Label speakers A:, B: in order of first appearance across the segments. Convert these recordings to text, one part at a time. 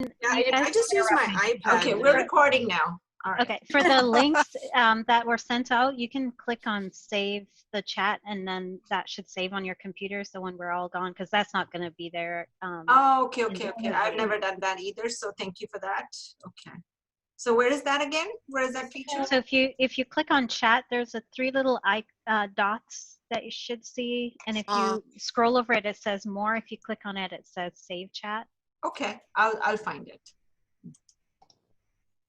A: I just use my iPad.
B: Okay, we're recording now. All right.
C: Okay, for the links that were sent out, you can click on save the chat, and then that should save on your computer. So when we're all gone, because that's not going to be there.
B: Oh, okay. I've never done that either, so thank you for that. Okay. So where is that again? Where is that feature?
C: So if you click on chat, there's a 3 little dots that you should see, and if you scroll over it, it says more. If you click on it, it says save chat.
B: Okay, I'll find it.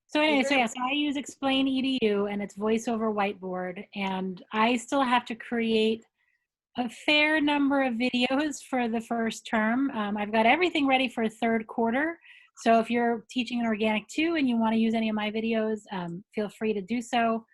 D: So anyway, so yes, I use Explain EDU, and it's voice over whiteboard, and I still have to create a fair number of videos for the first term. I've got everything ready for third quarter. So if you're teaching an Organic 2 and you want to use any of my videos, feel free to do so.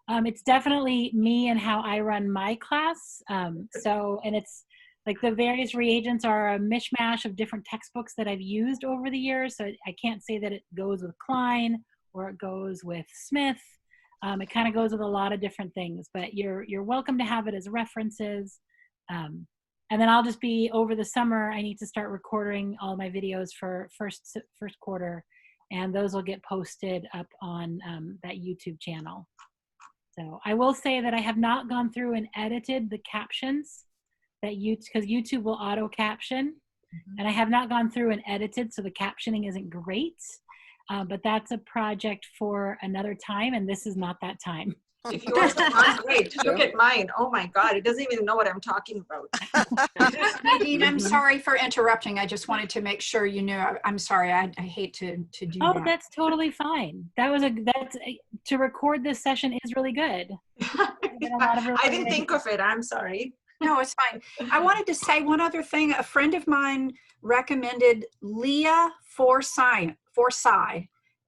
D: It's definitely me and how I run my class. And it's like the various reagents are a mishmash of different textbooks that I've used over the years. So I can't say that it goes with Klein or it goes with Smith. It kind of goes with a lot of different things, but you're welcome to have it as references. And then I'll just be, over the summer, I need to start recording all my videos for first quarter, and those will get posted up on that YouTube channel. So I will say that I have not gone through and edited the captions that because YouTube will auto caption, and I have not gone through and edited, so the captioning isn't great. But that's a project for another time, and this is not that time.
B: If yours is not great, look at mine. Oh my God, it doesn't even know what I'm talking about.
E: Nadine, I'm sorry for interrupting. I just wanted to make sure you knew. I'm sorry. I hate to do that.
D: Oh, that's totally fine. To record this session is really good.
B: I didn't think of it. I'm sorry.
E: No, it's fine. I wanted to say one other thing. A friend of mine recommended Leah for Sci,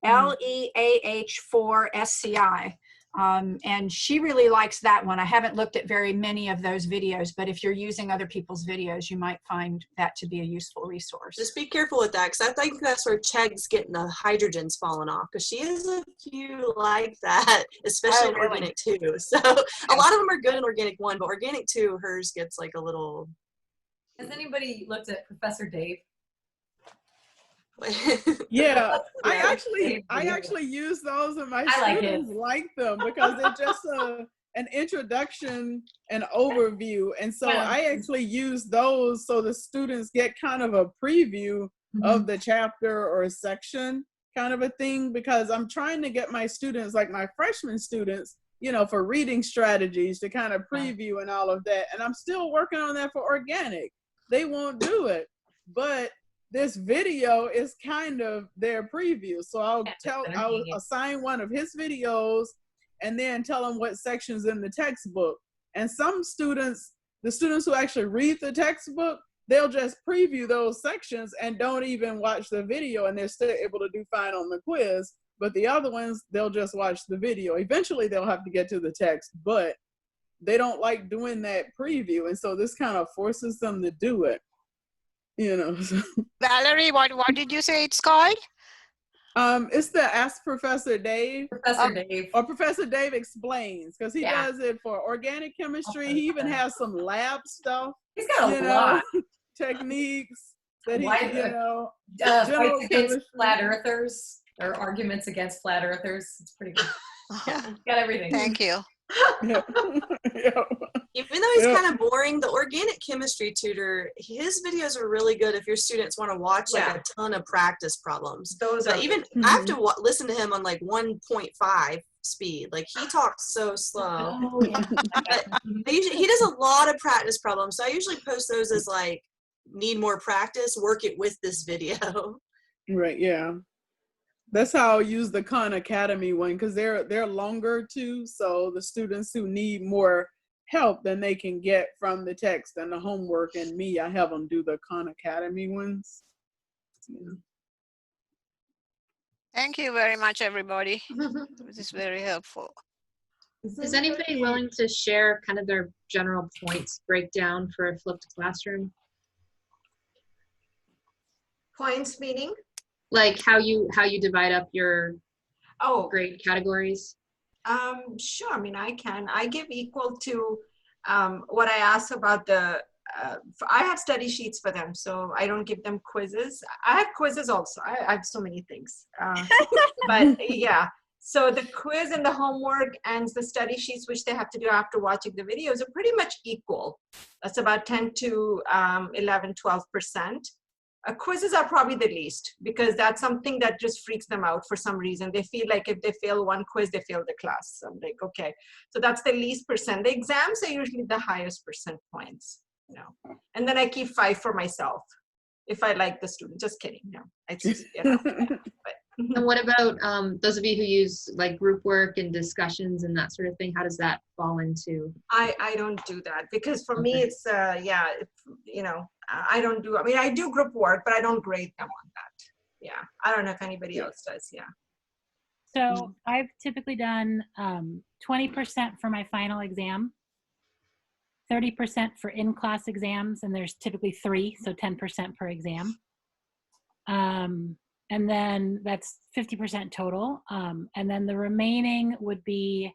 E: Leah4SCI. And she really likes that one. I haven't looked at very many of those videos, but if you're using other people's videos, you might find that to be a useful resource.
A: Just be careful with that, because I think that's where Cheg's getting the hydrogens falling off, because she has a few like that, especially in Organic 2. So a lot of them are good in Organic 1, but Organic 2, hers gets like a little...
F: Has anybody looked at Professor Dave?
G: Yeah, I actually use those, and my students like them because they're just an introduction and overview, and so I actually use those so the students get kind of a preview of the chapter or a section kind of a thing, because I'm trying to get my students, like my freshman students, you know, for reading strategies to kind of preview and all of that, and I'm still working on that for Organic. They won't do it, but this video is kind of their preview. So I'll assign one of his videos and then tell them what section's in the textbook. And some students, the students who actually read the textbook, they'll just preview those sections and don't even watch the video, and they're still able to do fine on the quiz. But the other ones, they'll just watch the video. Eventually they'll have to get to the text, but they don't like doing that preview. And so this kind of forces them to do it. You know.
H: Valerie, what did you say it's called?
G: It's the Ask Professor Dave.
F: Professor Dave.
G: Or Professor Dave Explains, because he does it for organic chemistry. He even has some lab stuff.
F: He's got a lot.
G: Techniques that he,
F: fights against flat earthers, or arguments against flat earthers. It's pretty good. Yeah, got everything.
H: Thank you.
A: Even though he's kind of boring, the organic chemistry tutor, his videos are really good if your students want to watch like a ton of practice problems. I have to listen to him on like 1.5 speed. Like, he talks so slow. But he does a lot of practice problems, so I usually post those as like, need more practice, work it with this video.
G: Right, yeah. That's how I'll use the Khan Academy one, because they're longer too. So the students who need more help than they can get from the text and the homework and me, I have them do the Khan Academy ones. Yeah.
H: Thank you very much, everybody. This is very helpful.
I: Is anybody willing to share kind of their general points breakdown for a flipped classroom?
B: Points meaning?
I: Like how you divide up your grade categories?
B: Sure. I mean, I give equal to what I asked about the I have study sheets for them, so I don't give them quizzes. I have quizzes also. I have so many things. But yeah, so the quiz and the homework and the study sheets, which they have to do after watching the videos, are pretty much equal. That's about 10 to 11, 12%. Quizzes are probably the least, because that's something that just freaks them out for some reason. They feel like if they fail one quiz, they fail the class. So I'm like, okay, so that's the least percent. The exams are usually the highest percent points, you know. And then I keep 5 for myself if I like the student. Just kidding, no. I just, you know. But,
I: and what about those of you who use like group work and discussions and that sort of thing? How does that fall into?
B: I don't do that, because for me it's yeah, you know, I don't do, I mean, I do group work, but I don't grade them on that. Yeah, I don't know if anybody else does. Yeah.
D: So I've typically done 20% for my final exam, 30% for in-class exams, and there's typically 3, so 10% per exam. And then that's 50% total. And then the remaining would be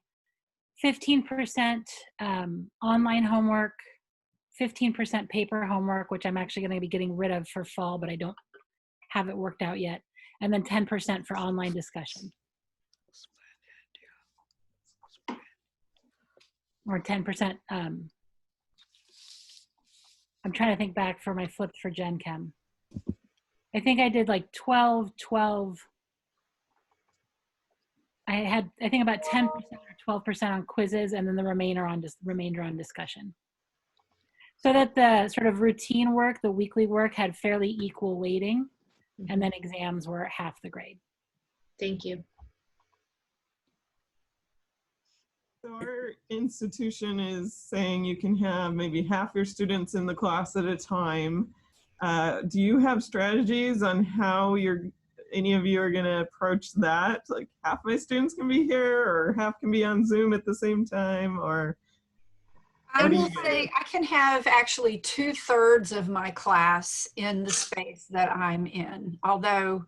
D: 15% online homework, 15% paper homework, which I'm actually going to be getting rid of for fall, but I don't have it worked out yet. And then 10% for online discussion. Or 10%. I'm trying to think back for my flipped for Gen Chem. I think I did like 12. I think about 10% or 12% on quizzes, and then the remainder on discussion. So that the sort of routine work, the weekly work, had fairly equal weighting, and then exams were half the grade.
I: Thank you.
J: So our institution is saying you can have maybe half your students in the class at a time. Do you have strategies on how any of you are going to approach that? Like half my students can be here, or half can be on Zoom at the same time, or?
E: I will say I can have actually 2/3 of my class in the space that I'm in, although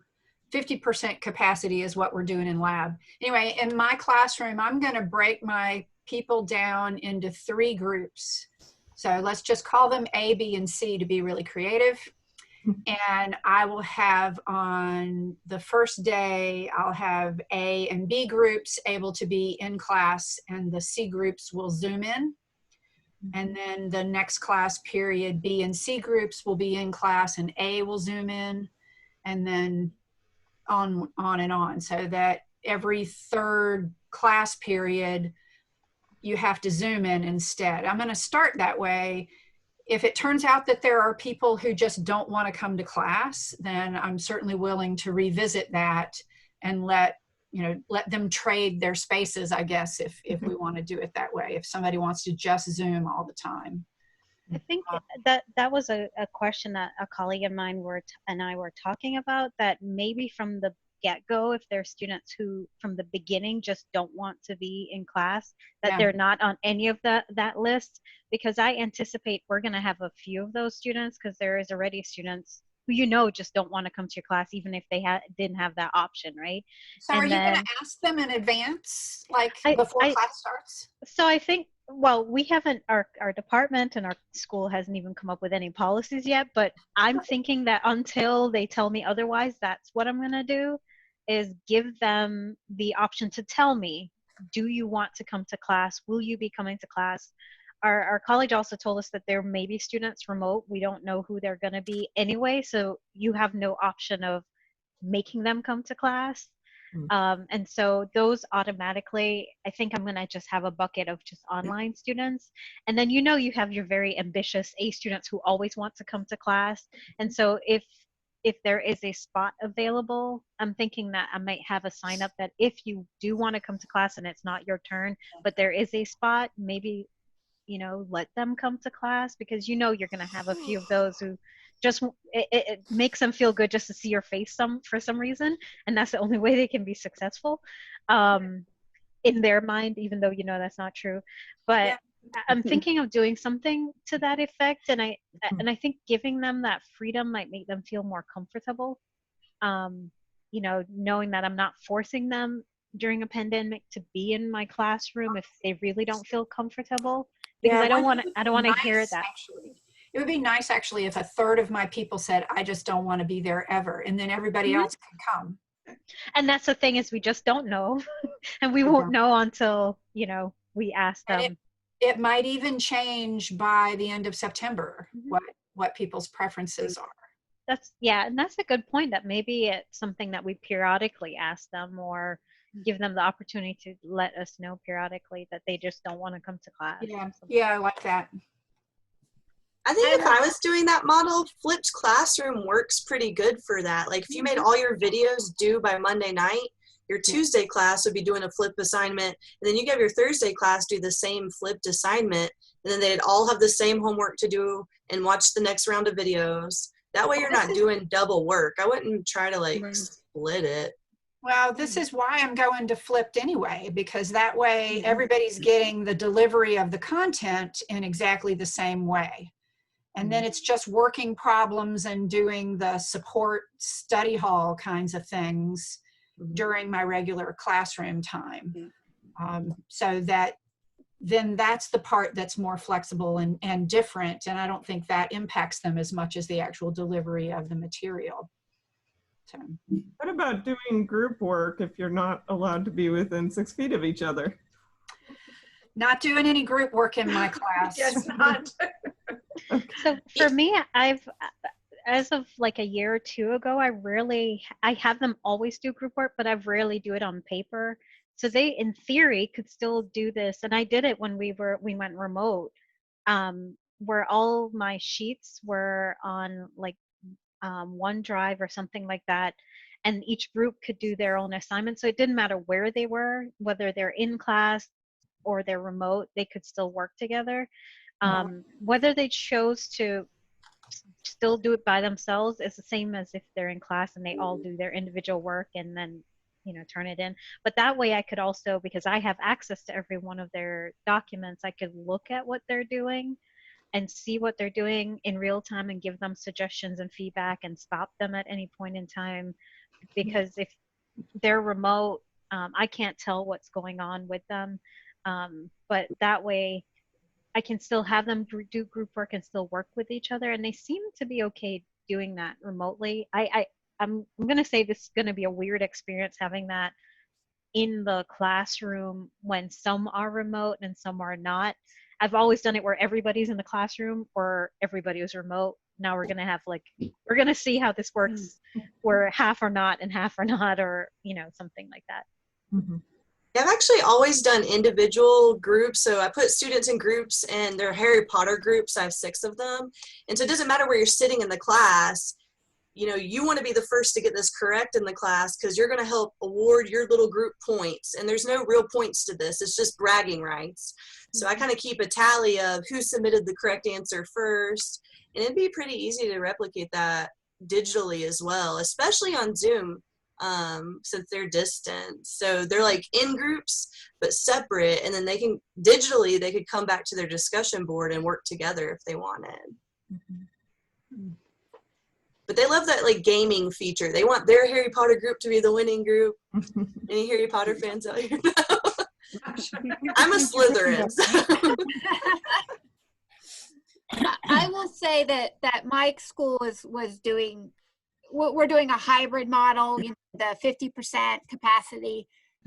E: 50% capacity is what we're doing in lab. Anyway, in my classroom, I'm going to break my people down into 3 groups. So let's just call them A, B, and C to be really creative. And I will have on the first day, I'll have A and B groups able to be in class, and the C groups will Zoom in. And then the next class period, B and C groups will be in class and A will Zoom in, and then on and on, so that every 3rd class period, you have to Zoom in instead. I'm going to start that way. If it turns out that there are people who just don't want to come to class, then I'm certainly willing to revisit that and let them trade their spaces, I guess, if we want to do it that way, if somebody wants to just Zoom all the time.
C: I think that was a question that a colleague of mine and I were talking about, that maybe from the get-go, if there are students who from the beginning just don't want to be in class, that they're not on any of that list, because I anticipate we're going to have a few of those students, because there is already students who just don't want to come to your class even if they didn't have that option, right?
E: So are you going to ask them in advance, like before class starts?
C: So I think, well, we haven't, our department and our school hasn't even come up with any policies yet, but I'm thinking that until they tell me otherwise, that's what I'm going to do, is give them the option to tell me, do you want to come to class? Will you be coming to class? Our college also told us that there may be students remote. We don't know who they're going to be anyway, so you have no option of making them come to class. And so those automatically, I think I'm going to just have a bucket of just online students. And then you have your very ambitious A students who always want to come to class. And so if there is a spot available, I'm thinking that I might have a sign up that if you do want to come to class and it's not your turn, but there is a spot, maybe let them come to class, because you're going to have a few of those who just it makes them feel good just to see your face for some reason, and that's the only way they can be successful in their mind, even though that's not true. But I'm thinking of doing something to that effect, and I think giving them that freedom might make them feel more comfortable, knowing that I'm not forcing them during a pandemic to be in my classroom if they really don't feel comfortable, because I don't want to hear that.
E: Actually, It would be nice actually if a third of my people said, I just don't want to be there ever. And then everybody else can come.
C: And that's the thing, is we just don't know. And we won't know until, you know, we ask them.
E: It might even change by the end of September, what people's preferences are.
C: And that's a good point, that maybe it's something that we periodically ask them, or give them the opportunity to let us know periodically that they just don't want to come to class.
E: Yeah, I like that.
A: I think if I was doing that model, Flipped Classroom works pretty good for that. Like if you made all your videos due by Monday night, your Tuesday class would be doing a flipped assignment, and then you have your Thursday class do the same flipped assignment, and then they'd all have the same homework to do and watch the next round of videos. That way you're not doing double work. I wouldn't try to like split it.
E: Well, this is why I'm going to flipped anyway, because that way everybody's getting the delivery of the content in exactly the same way. And then it's just working problems and doing the support study hall kinds of things during my regular classroom time. So that then that's the part that's more flexible and different. And I don't think that impacts them as much as the actual delivery of the material. So.
J: What about doing group work if you're not allowed to be within 6 feet of each other?
E: Not doing any group work in my class.
B: Yes, not.
C: So for me, as of like a year or two ago, I have them always do group work, but I rarely do it on paper. So they, in theory, could still do this. And I did it when we went remote, where all my sheets were on like OneDrive or something like that. And each group could do their own assignment. So it didn't matter where they were, whether they're in class or they're remote, they could still work together. Whether they chose to still do it by themselves is the same as if they're in class and they all do their individual work and then, you know, turn it in. But that way I could also, because I have access to every one of their documents, I could look at what they're doing and see what they're doing in real time and give them suggestions and feedback and stop them at any point in time. Because if they're remote, I can't tell what's going on with them. But that way I can still have them do group work and still work with each other. And they seem to be okay doing that remotely. I'm going to say this is going to be a weird experience having that in the classroom when some are remote and some are not. I've always done it where everybody's in the classroom or everybody is remote. Now we're going to have we're going to see how this works where half are not and half are not, or, you know, something like that.
A: I've actually always done individual groups. So I put students in groups, and they're Harry Potter groups. I have 6 of them. And so it doesn't matter where you're sitting in the class. You know, you want to be the first to get this correct in the class because you're going to help award your little group points. And there's no real points to this. It's just bragging rights. So I kind of keep a tally of who submitted the correct answer first. And it'd be pretty easy to replicate that digitally as well, especially on Zoom. Since they're distant. So they're like in groups, but separate. And then they can digitally, they could come back to their discussion board and work together if they wanted. But they love that like gaming feature. They want their Harry Potter group to be the winning group. Any Harry Potter fans out here? I'm a Slytherin. So.
K: I will say that my school was doing, we're doing a hybrid model, you know, the 50% capacity,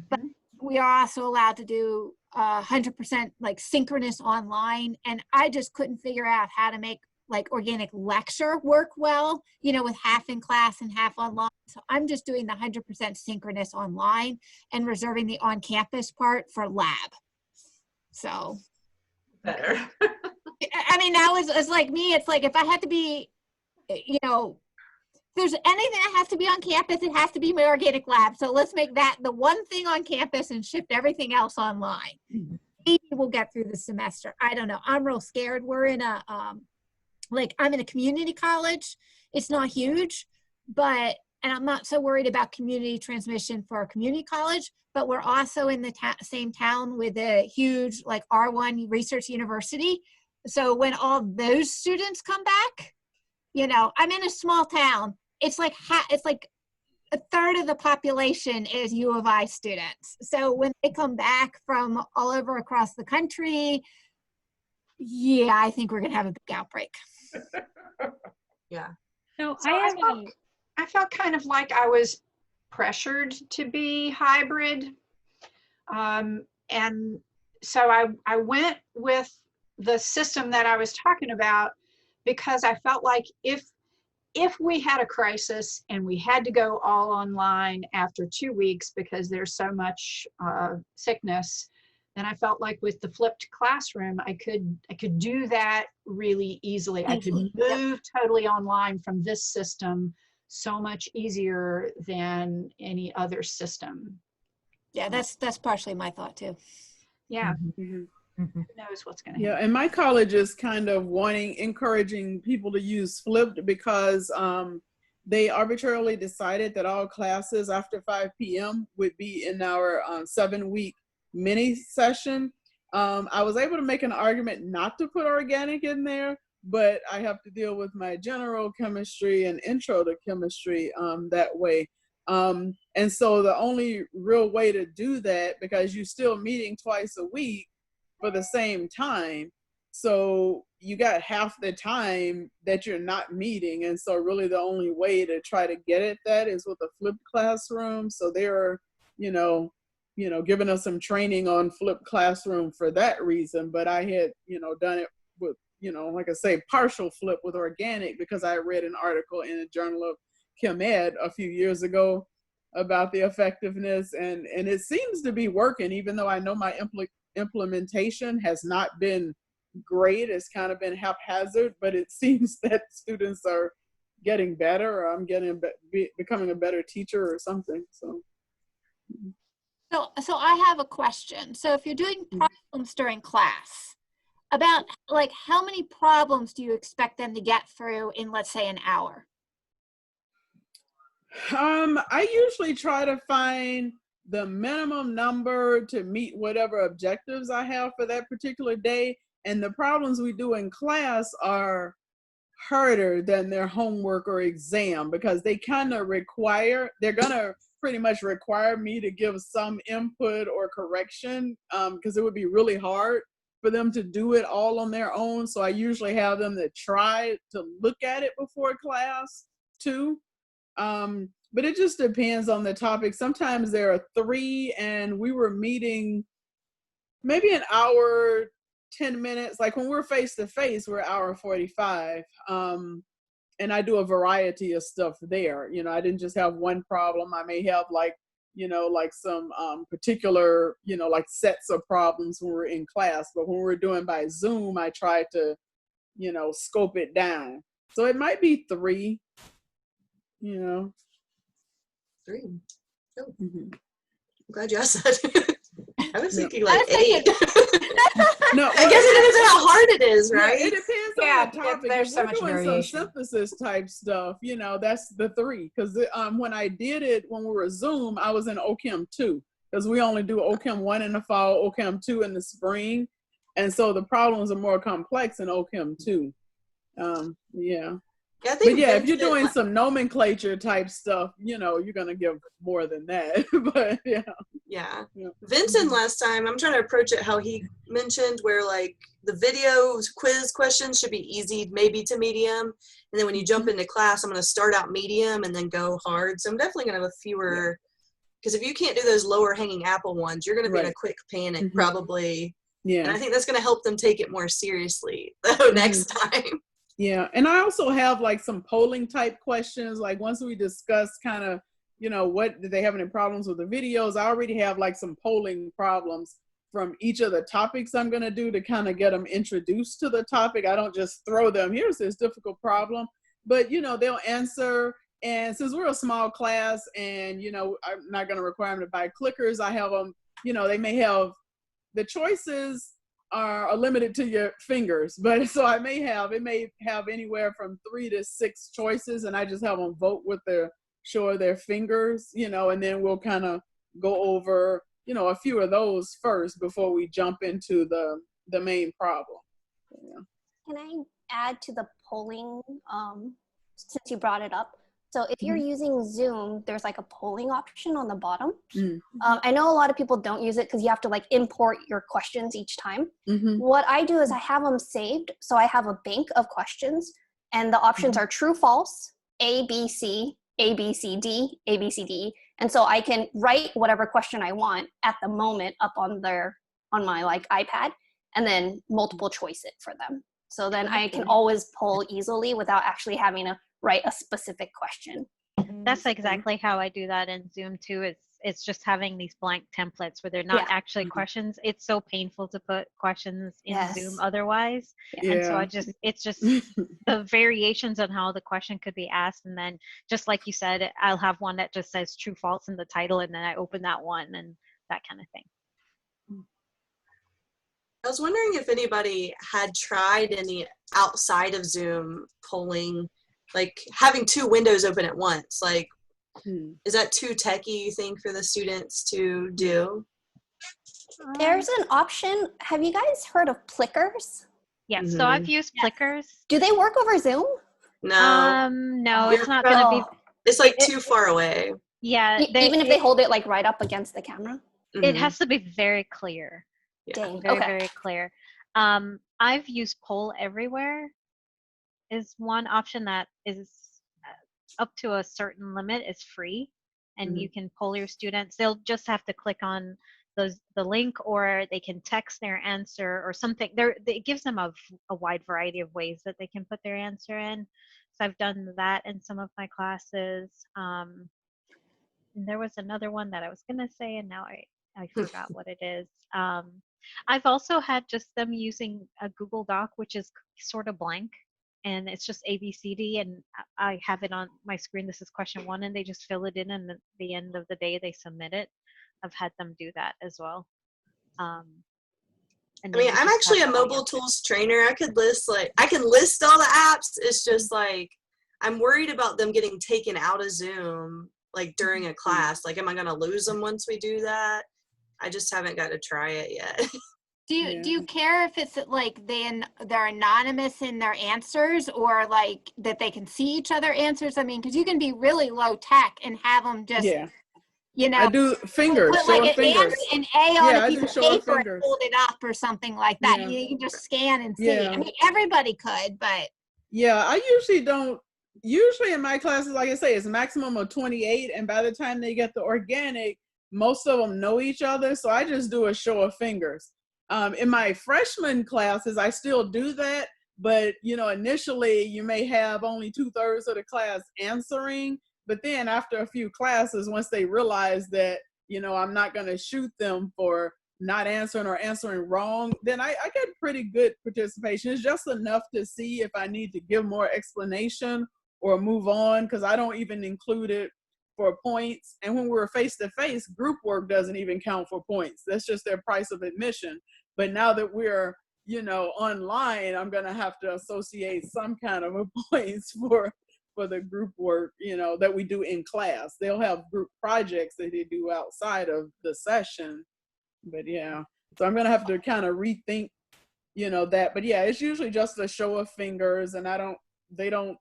K: but we are also allowed to do 100% like synchronous online. And I just couldn't figure out how to make like organic lecture work well, you know, with half in class and half online. So I'm just doing the 100% synchronous online and reserving the on-campus part for lab. So
B: better.
K: I mean, now it's like me, it's like if I had to be, you know, if there's anything that has to be on campus, it has to be my organic lab. So let's make that the one thing on campus and shift everything else online. Maybe we'll get through the semester. I don't know. I'm real scared. We're in a, I'm in a community college. It's not huge, and I'm not so worried about community transmission for a community college, but we're also in the same town with a huge like R1 research university. So when all those students come back, you know, I'm in a small town. It's like a third of the population is U of I students. So when they come back from all over across the country, yeah, I think we're gonna have a big outbreak.
A: Yeah.
D: So,
E: So I felt kind of like I was pressured to be hybrid. And so I went with the system that I was talking about because I felt like if we had a crisis and we had to go all online after 2 weeks because there's so much sickness, then I felt like with the flipped classroom, I could do that really easily. I could move totally online from this system so much easier than any other system.
K: Yeah, that's partially my thought too.
E: Yeah.
G: Mm-hmm.
E: Who knows what's going to
G: Yeah,
E: happen?
G: and my college is kind of encouraging people to use flipped because they arbitrarily decided that all classes after 5 p.m. would be in our 7-week mini session. I was able to make an argument not to put organic in there, but I have to deal with my general chemistry and intro to chemistry that way. And so the only real way to do that, because you're still meeting twice a week for the same time, so you got half the time that you're not meeting. And so really the only way to try to get at that is with a flipped classroom. So they're, giving us some training on flipped classroom for that reason. But I had, done it with, like I say, partial flip with organic because I read an article in a Journal of Chem Ed a few years ago about the effectiveness, and it seems to be working, even though I know my implementation has not been great. It's kind of been haphazard, but it seems that students are getting better, or I'm becoming a better teacher or something.
K: So I have a question. So if you're doing problems during class, about like how many problems do you expect them to get through in, let's say, an hour?
G: I usually try to find the minimum number to meet whatever objectives I have for that particular day. And the problems we do in class are harder than their homework or exam because they kind of they're going to pretty much require me to give some input or correction because it would be really hard for them to do it all on their own. So I usually have them to try to look at it before class too. But it just depends on the topic. Sometimes there are 3 and we were meeting maybe an hour, 10 minutes. Like when we're face to face, we're hour 45. And I do a variety of stuff there. I didn't just have one problem. I may have like some particular, like sets of problems when we're in class. But when we're doing by Zoom, I try to, scope it down. So it might be 3,
A: 3. Oh.
G: Mm-hmm.
A: I'm glad you asked that. I was thinking like 8.
G: No,
A: I guess it depends on how hard it is, right?
G: Yeah, it depends on the topic.
E: There's so
G: we're
E: much
G: doing
E: variation.
G: some synthesis type stuff, that's the 3. Because when I did it, when we were Zoom, I was in OChem 2. Because we only do OChem 1 in the fall, OChem 2 in the spring. And so the problems are more complex in OChem 2. Yeah.
A: Yeah, I think
G: but yeah, if you're doing some nomenclature type stuff, you're going to give more than that. But
A: yeah. Vincent last time, I'm trying to approach it how he mentioned, where like the video quiz questions should be easy, maybe to medium. And then when you jump into class, I'm going to start out medium and then go hard. So I'm definitely going to have a fewer, because if you can't do those lower hanging apple ones, you're going to be in a quick panic probably. Yeah. And I think that's going to help them take it more seriously though next time.
G: Yeah, and I also have like some polling type questions. Like once we discuss kind of, what did they have any problems with the videos? I already have like some polling problems from each of the topics I'm going to do to kind of get them introduced to the topic. I don't just throw them, here's this difficult problem, but they'll answer. And since we're a small class and, I'm not going to require them to buy clickers, I have them, they may have the choices are limited to your fingers, but so it may have anywhere from 3 to 6 choices, and I just have them vote with their fingers, and then we'll kind of go over a few of those first before we jump into the main problem.
L: Can I add to the polling, since you brought it up? So if you're using Zoom, there's like a polling option on the bottom.
G: Mm.
L: I know a lot of people don't use it because you have to like import your questions each time. What I do is I have them saved. So I have a bank of questions and the options are true, false, A, B, C, A, B, C, D, A, B, C, D. And so I can write whatever question I want at the moment up on my like iPad and then multiple choice it for them. So then I can always poll easily without actually having to write a specific question.
C: That's exactly how I do that in Zoom too. It's just having these blank templates where they're not actually questions. It's so painful to put questions in Zoom otherwise. And so it's just the variations on how the question could be asked. And then just like you said, I'll have one that just says true, false in the title. And then I open that one and that kind of thing.
A: I was wondering if anybody had tried any outside of Zoom polling, like having two windows open at once. Like, is that too techy, you think, for the students to do?
L: There's an option. Have you guys heard of Plickers?
C: Yeah, so I've used Plickers.
L: Do they work over Zoom?
A: No.
C: No, it's not going to be.
A: It's like too far away.
C: Yeah.
L: Even if they hold it like right up against the camera?
C: It has to be very clear.
L: Dang.
C: Very, very clear. I've used Poll Everywhere is one option that is up to a certain limit is free, and you can poll your students. They'll just have to click on the link, or they can text their answer or something. It gives them a wide variety of ways that they can put their answer in. So I've done that in some of my classes. And there was another one that I was going to say, and now I forgot what it is. I've also had just them using a Google Doc, which is sort of blank, and it's just A, B, C, D, and I have it on my screen. This is question 1, and they just fill it in, and at the end of the day, they submit it. I've had them do that as well.
A: I mean, I'm actually a mobile tools trainer. I can list all the apps. It's just like, I'm worried about them getting taken out of Zoom, like during a class. Like, am I going to lose them once we do that? I just haven't got to try it yet.
K: Do you care if it's like they're anonymous in their answers, or like that they can see each other answers? I mean, because you can be really low tech and have them just, you know,
G: I do fingers,
K: put like an A on a piece of paper and hold it up or something like that. You can just scan and see. I mean, everybody could, but
G: I usually don't. Usually in my classes, like I say, it's a maximum of 28, and by the time they get the organic, most of them know each other, so I just do a show of fingers. In my freshman classes, I still do that, but initially you may have only 2/3 of the class answering, but then after a few classes, once they realize that I'm not going to shoot them for not answering or answering wrong, then I get pretty good participation. It's just enough to see if I need to give more explanation or move on, because I don't even include it for points. And when we're face-to-face, group work doesn't even count for points. That's just their price of admission. But now that we're, online, I'm going to have to associate some kind of a points for the group work, that we do in class. They'll have group projects that they do outside of the session. But so I'm going to have to kind of rethink, that. But it's usually just a show of fingers, and they don't,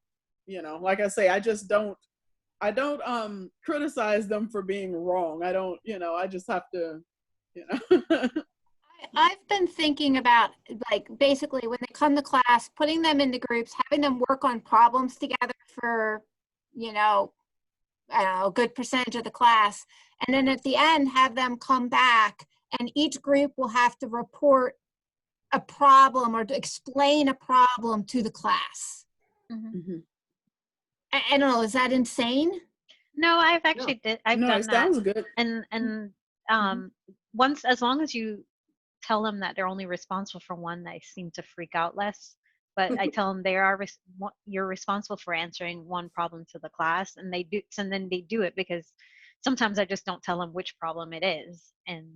G: like I say, I don't criticize them for being wrong. I don't, I just have to,
K: I've been thinking about, like, basically when they come to class, putting them into groups, having them work on problems together for, I don't know, a good percentage of the class. And then at the end, have them come back, and each group will have to report a problem or to explain a problem to the class. I don't know, is that insane?
C: No, I've actually I've done that.
G: Sounds good.
C: And once, as long as you tell them that they're only responsible for one, they seem to freak out less. But I tell them you're responsible for answering one problem to the class, and they do. And then they do it, because sometimes I just don't tell them which problem it is, and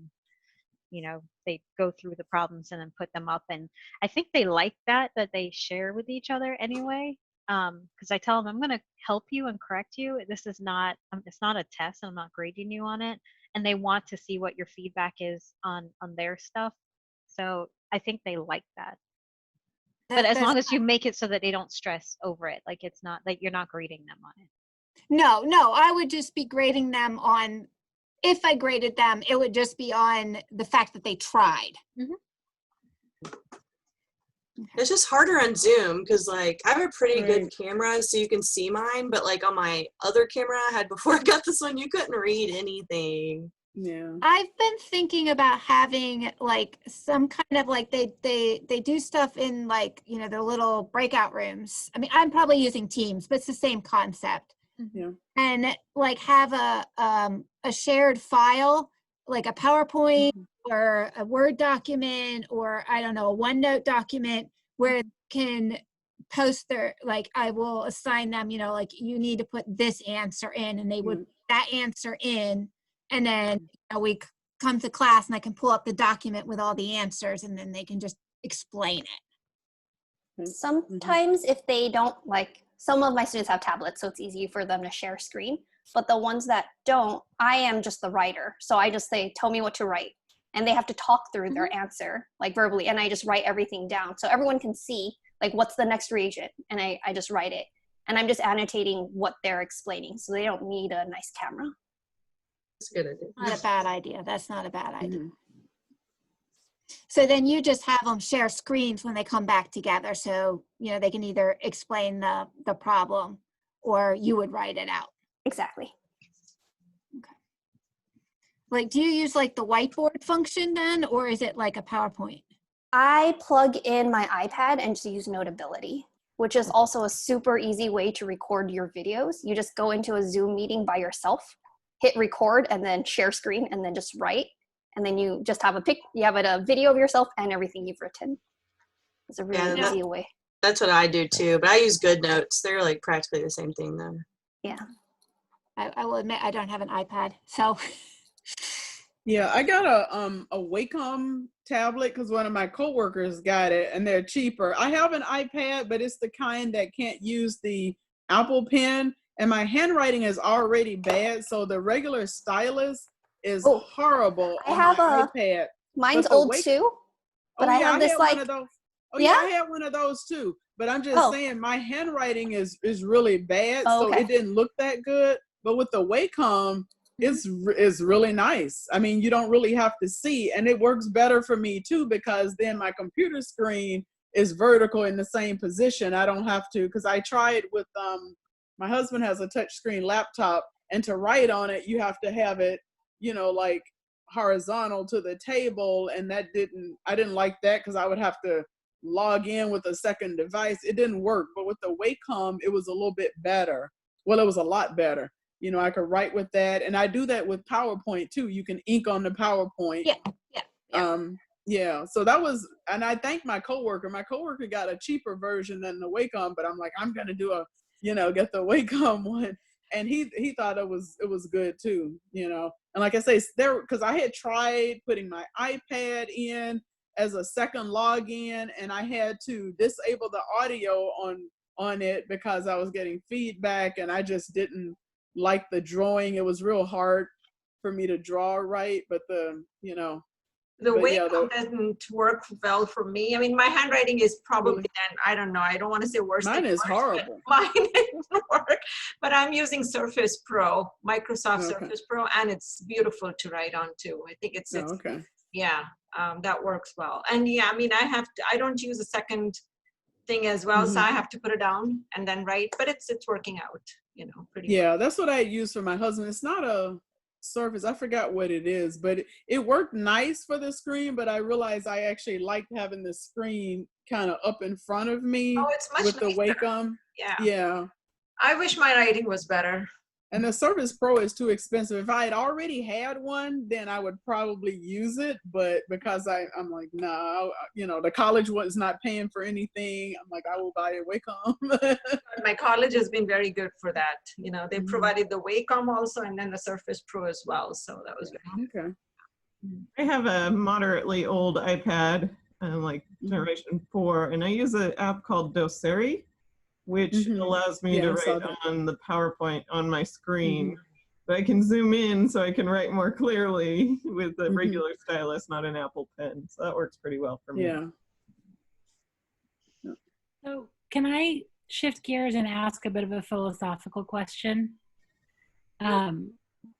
C: they go through the problems and then put them up. And I think they like that they share with each other anyway. Because I tell them, I'm going to help you and correct you. This is not, it's not a test. I'm not grading you on it. And they want to see what your feedback is on their stuff. So I think they like that. But as long as you make it so that they don't stress over it, like it's not like you're not grading them on it.
K: No, I would just be grading them on, if I graded them, it would just be on the fact that they tried.
A: It's just harder on Zoom because like I have a pretty good camera so you can see mine, but like on my other camera I had before I got this one, you couldn't read anything.
G: Yeah.
K: I've been thinking about having like some kind of like they do stuff in like, you know, their little breakout rooms. I mean, I'm probably using Teams, but it's the same concept.
G: Yeah.
K: And like have a shared file, like a PowerPoint or a Word document, or I don't know, a OneNote document where they can post their, like I will assign them, you know, like you need to put this answer in, and they would put that answer in, and then you know, we come to class and I can pull up the document with all the answers, and then they can just explain it.
L: Sometimes if they don't, like some of my students have tablets, so it's easy for them to share screen, but the ones that don't, I am just the writer. So I just say, tell me what to write. And they have to talk through their answer, like verbally, and I just write everything down. So everyone can see, like, what's the next reagent, and I just write it. And I'm just annotating what they're explaining, so they don't need a nice camera.
A: That's a good idea.
K: Not a bad idea. That's not a bad idea. So then you just have them share screens when they come back together. So, you know, they can either explain the problem or you would write it out.
L: Exactly.
K: Okay. Like, do you use like the whiteboard function then, or is it like a PowerPoint?
L: I plug in my iPad and just use Notability, which is also a super easy way to record your videos. You just go into a Zoom meeting by yourself, hit record, and then share screen, and then just write. And then you just have a video of yourself and everything you've written. It's a really easy way.
A: That's what I do too, but I use GoodNotes. They're like practically the same thing though.
L: Yeah.
K: I will admit I don't have an iPad, so.
G: Yeah, I got a Wacom tablet because one of my coworkers got it, and they're cheaper. I have an iPad, but it's the kind that can't use the Apple Pen, and my handwriting is already bad, so the regular stylus is horrible on my iPad.
L: Mine's old too, but I have this like.
G: One of those. Oh yeah, I had one of those too. But I'm just saying my handwriting is really bad, so it didn't look that good. But with the Wacom, it's really nice. I mean, you don't really have to see, and it works better for me too because then my computer screen is vertical in the same position. I don't have to, because I tried with my husband has a touchscreen laptop, and to write on it, you have to have it, you know, like horizontal to the table, and I didn't like that because I would have to log in with a second device. It didn't work. But with the Wacom, it was a little bit better. Well, it was a lot better. You know, I could write with that, and I do that with PowerPoint too. You can ink on the PowerPoint. Yeah. So that was, and I thank my coworker. My coworker got a cheaper version than the Wacom, but I'm like, I'm gonna do get the Wacom one. And he thought it was good too, you know. And like I say, because I had tried putting my iPad in as a second login, and I had to disable the audio on it because I was getting feedback, and I just didn't like the drawing. It was real hard for me to draw right, but the
B: Wacom doesn't work well for me. I mean, my handwriting is probably then, I don't know, I don't want to say worse.
G: Mine is horrible.
B: Mine didn't work, but I'm using Surface Pro, Microsoft Surface Pro, and it's beautiful to write on too. I think it's that works well. And yeah, I mean, I don't use a second thing as well, so I have to put it down and then write, but it's working out, you know, pretty well.
G: That's what I use for my husband. It's not a Surface, I forgot what it is, but it worked nice for the screen, but I realized I actually liked having the screen kind of up in front of me.
B: Oh, it's much
G: with
B: nicer.
G: The Wacom. Yeah.
B: I wish my writing was better.
G: And the Surface Pro is too expensive. If I had already had one, then I would probably use it. But because I'm like, no, you know, the college was not paying for anything. I'm like, I will buy a Wacom.
B: My college has been very good for that. You know, they provided the Wacom also, and then the Surface Pro as well. So that was very good.
G: Okay.
J: I have a moderately old iPad, like generation 4, and I use an app called Doceri, which allows me to write on the PowerPoint on my screen. But I can zoom in so I can write more clearly with a regular stylus, not an Apple Pen. So that works pretty well for me.
G: Yeah.
D: So can I shift gears and ask a bit of a philosophical question?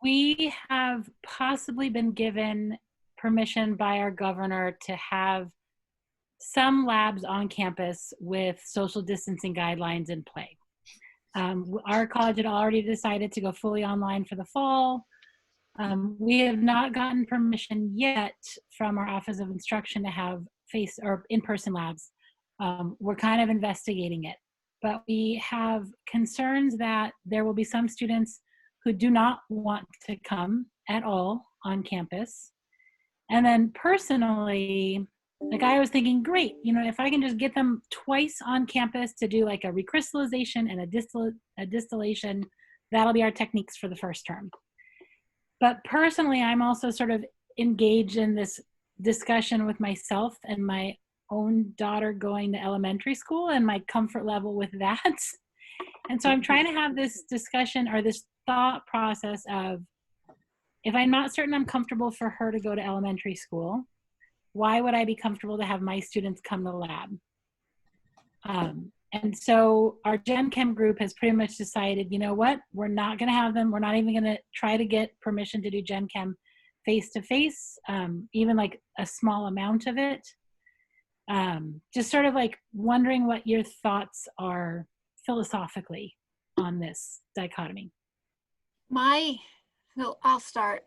D: We have possibly been given permission by our governor to have some labs on campus with social distancing guidelines in play. Our college had already decided to go fully online for the fall. We have not gotten permission yet from our Office of Instruction to have face or in-person labs. We're kind of investigating it, but we have concerns that there will be some students who do not want to come at all on campus. And then personally, like I was thinking, great, you know, if I can just get them twice on campus to do like a recrystallization and a distillation, that'll be our techniques for the first term. But personally, I'm also sort of engaged in this discussion with myself and my own daughter going to elementary school and my comfort level with that. And so I'm trying to have this discussion or this thought process of, if I'm not certain I'm comfortable for her to go to elementary school, why would I be comfortable to have my students come to the lab? And so our Gen Chem group has pretty much decided, you know what, we're not going to have them. We're not even going to try to get permission to do Gen Chem face-to-face, even like a small amount of it. Just sort of like wondering what your thoughts are philosophically on this dichotomy.
K: I'll start.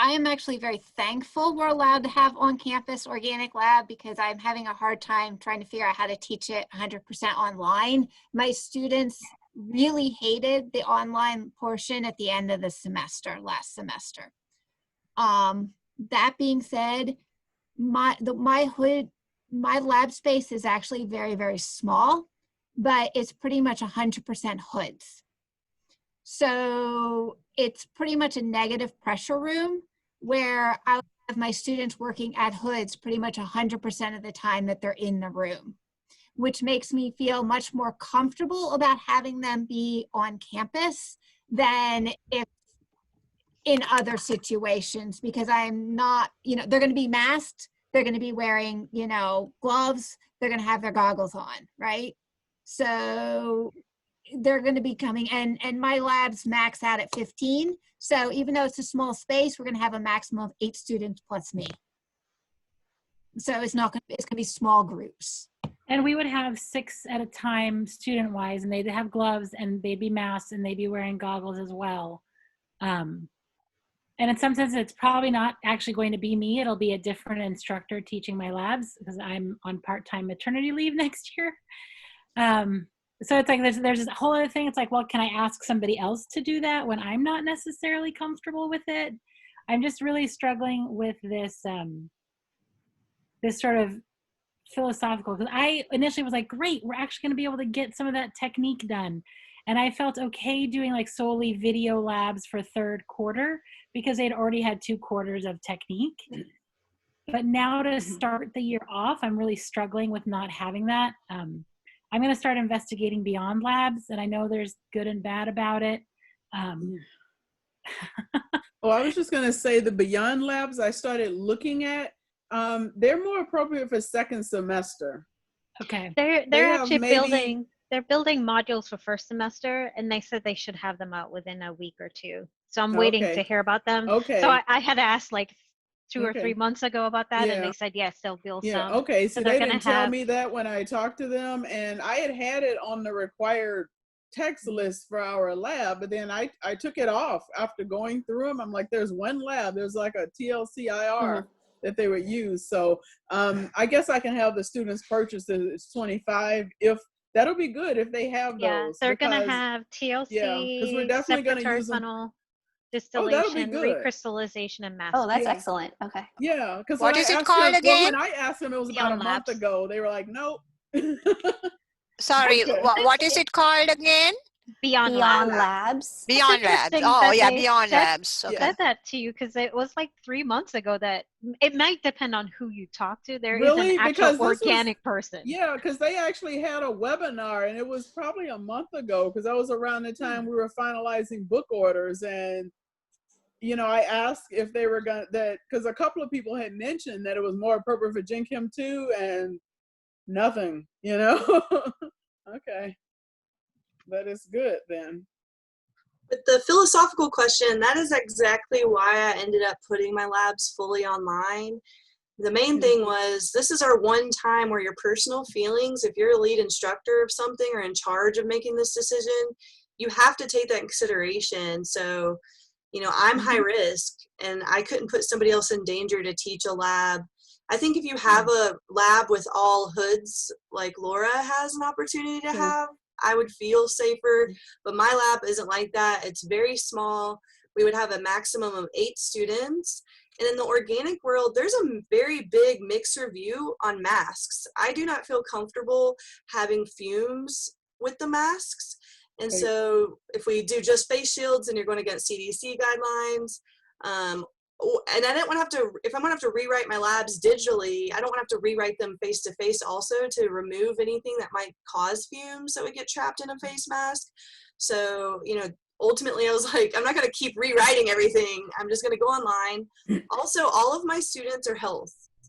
K: I am actually very thankful we're allowed to have on-campus organic lab, because I'm having a hard time trying to figure out how to teach it 100% online. My students really hated the online portion at the end of the semester, last semester. That being said, my lab space is actually very, very small, but it's pretty much 100% hoods. So it's pretty much a negative pressure room where I have my students working at hoods pretty much 100% of the time that they're in the room, which makes me feel much more comfortable about having them be on campus than if in other situations, because I'm not, you know, they're going to be masked, they're going to be wearing, you know, gloves, they're going to have their goggles on, right? So they're going to be coming, and my labs max out at 15. So even though it's a small space, we're going to have a maximum of 8 students plus me. So it's not going to, it's going to be small groups.
D: And we would have 6 at a time student-wise, and they'd have gloves and they'd be masked and they'd be wearing goggles as well. And in some sense, it's probably not actually going to be me. It'll be a different instructor teaching my labs, because I'm on part-time maternity leave next year. So it's like there's this whole other thing. It's like, well, can I ask somebody else to do that when I'm not necessarily comfortable with it? I'm just really struggling with this this sort of philosophical, because I initially was like, great, we're actually going to be able to get some of that technique done. And I felt okay doing like solely video labs for 3rd quarter because they'd already had 2 quarters of technique. But now to start the year off, I'm really struggling with not having that. I'm going to start investigating beyond labs, and I know there's good and bad about it.
G: Oh, I was just going to say the beyond labs I started looking at, they're more appropriate for 2nd semester.
D: Okay.
C: They're actually building modules for 1st semester, and they said they should have them out within a week or 2. So I'm waiting to hear about them.
G: Okay.
C: So I had asked like 2 or 3 months ago about that, and they said yes, they'll build some.
G: Okay, so they didn't tell me that when I talked to them, and I had it on the required text list for our lab, but then I took it off after going through them. I'm like, there's one lab, there's like a TLCIR that they would use. So I guess I can have the students purchase it. It's $25. If that'll be good if they have those.
C: They're gonna have TLC,
G: because we're definitely gonna use them.
C: Distillation, recrystallization, and masking.
L: Oh, that's excellent. Okay.
G: Yeah, because
H: what is it called again?
G: When I asked them, it was about a month ago. They were like, nope.
H: Sorry, what is it called again?
L: Beyond Labs.
H: Beyond Labs. Oh, yeah, Beyond Labs.
C: Okay. Said that to you because it was like 3 months ago. That it might depend on who you talk to. There is an actual organic person.
G: Yeah, because they actually had a webinar, and it was probably a month ago, because that was around the time we were finalizing book orders. And you know, I asked if they were gonna because a couple of people had mentioned that it was more appropriate for Gen Chem 2, and nothing. You know. Okay. That is good then.
A: With the philosophical question, that is exactly why I ended up putting my labs fully online. The main thing was, this is our one time where your personal feelings, if you're a lead instructor of something or in charge of making this decision, you have to take that in consideration. So, you know, I'm high risk and I couldn't put somebody else in danger to teach a lab. I think if you have a lab with all hoods, like Laura has an opportunity to have, I would feel safer, but my lab isn't like that. It's very small. We would have a maximum of 8 students. And in the organic world, there's a very big mixer view on masks. I do not feel comfortable having fumes with the masks. And so if we do just face shields and you're going against CDC guidelines, and I don't want to have to, if I'm going to have to rewrite my labs digitally, I don't want to have to rewrite them face to face also to remove anything that might cause fumes that would get trapped in a face mask. So, you know, ultimately I was like, I'm not going to keep rewriting everything. I'm just going to go online. Also, all of my students are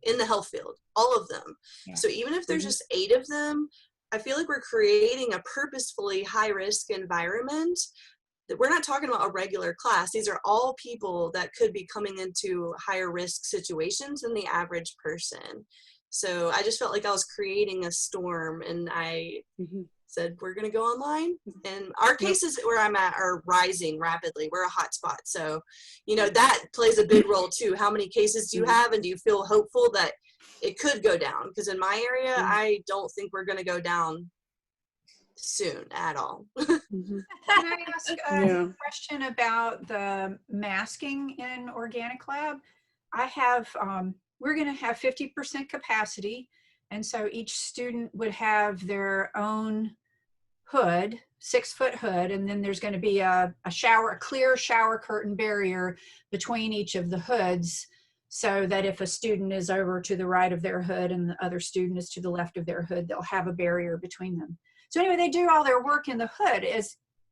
A: in the health field, all of them. Yeah. So even if there's just 8 of them, I feel like we're creating a purposefully high risk environment. We're not talking about a regular class. These are all people that could be coming into higher risk situations than the average person. So I just felt like I was creating a storm, and I said, we're going to go online. And our cases where I'm at are rising rapidly. We're a hot spot. So, you know, that plays a big role too. How many cases do you have, and do you feel hopeful that it could go down? Because in my area, I don't think we're going to go down soon at all.
E: Can I ask a question about the masking in organic lab? I have, we're going to have 50% capacity, and so each student would have their own hood, 6-foot hood, and then there's going to be a clear shower curtain barrier between each of the hoods, so that if a student is over to the right of their hood and the other student is to the left of their hood, they'll have a barrier between them. So anyway, they do all their work in the hood.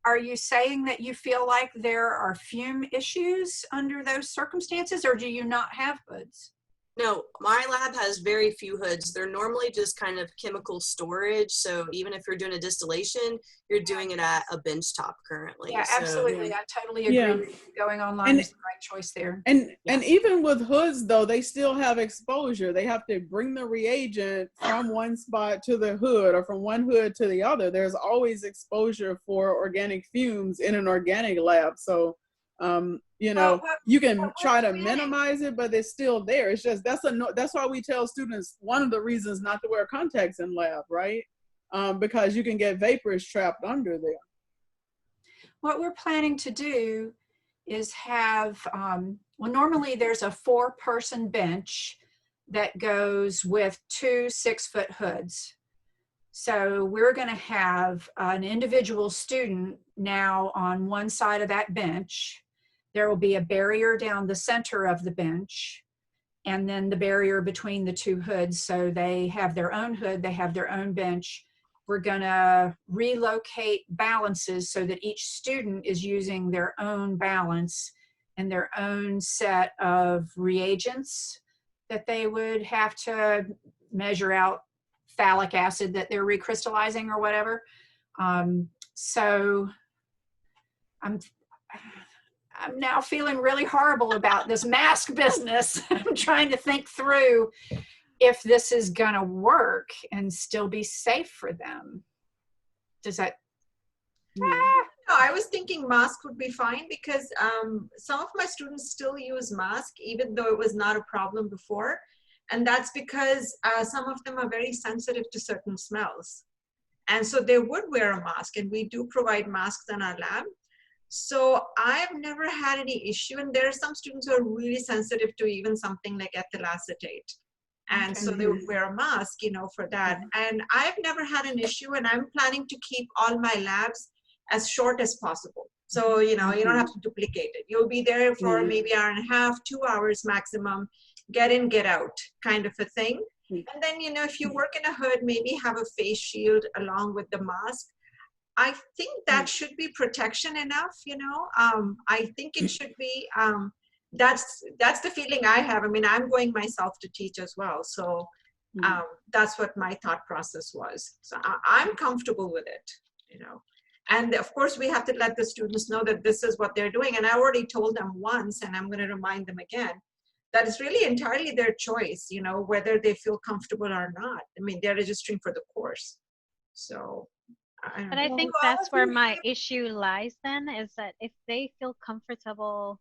E: Are you saying that you feel like there are fume issues under those circumstances, or do you not have hoods?
A: No, my lab has very few hoods. They're normally just kind of chemical storage. So even if you're doing a distillation, you're doing it at a bench top currently.
E: Yeah, absolutely. I totally agree. Going online is the right choice there.
G: And even with hoods, though, they still have exposure. They have to bring the reagent from one spot to the hood, or from one hood to the other. There's always exposure for organic fumes in an organic lab. So you know, you can try to minimize it, but it's still there. It's just, that's why we tell students, one of the reasons not to wear contacts in lab, right? Because you can get vapors trapped under there.
E: What we're planning to do is have, well, normally there's a 4-person bench that goes with 2 6-foot hoods. So we're going to have an individual student now on one side of that bench. There will be a barrier down the center of the bench, and then the barrier between the 2 hoods. So they have their own hood, they have their own bench. We're going to relocate balances so that each student is using their own balance and their own set of reagents that they would have to measure out phthalic acid that they're recrystallizing or whatever. So I'm now feeling really horrible about this mask business. I'm trying to think through if this is gonna work and still be safe for them. Does that?
B: No, I was thinking mask would be fine, because some of my students still use mask even though it was not a problem before. And that's because some of them are very sensitive to certain smells. And so they would wear a mask, and we do provide masks in our lab. So I've never had any issue, and there are some students who are really sensitive to even something like ethyl acetate. And so they would wear a mask, you know, for that. And I've never had an issue, and I'm planning to keep all my labs as short as possible. So, you know, you don't have to duplicate it. You'll be there for maybe an hour and a half, 2 hours maximum, get in, get out kind of a thing. And then, you know, if you work in a hood, maybe have a face shield along with the mask. I think that should be protection enough, you know. I think it should be, that's the feeling I have. I mean, I'm going myself to teach as well. So that's what my thought process was. So I'm comfortable with it, you know. And of course, we have to let the students know that this is what they're doing. And I already told them once, and I'm going to remind them again, that it's really entirely their choice, you know, whether they feel comfortable or not. I mean, they're registering for the course. So,
C: but I think that's where my issue lies then, is that if they feel comfortable,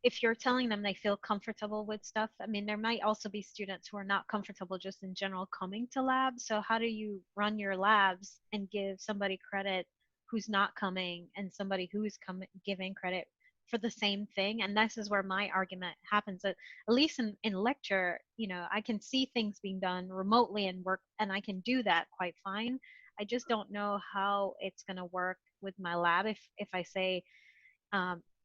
C: if you're telling them they feel comfortable with stuff, I mean, there might also be students who are not comfortable just in general coming to labs. So how do you run your labs and give somebody credit who's not coming and somebody who's giving credit for the same thing? And this is where my argument happens. At least in lecture, you know, I can see things being done remotely and work, and I can do that quite fine. I just don't know how it's going to work with my lab if I say,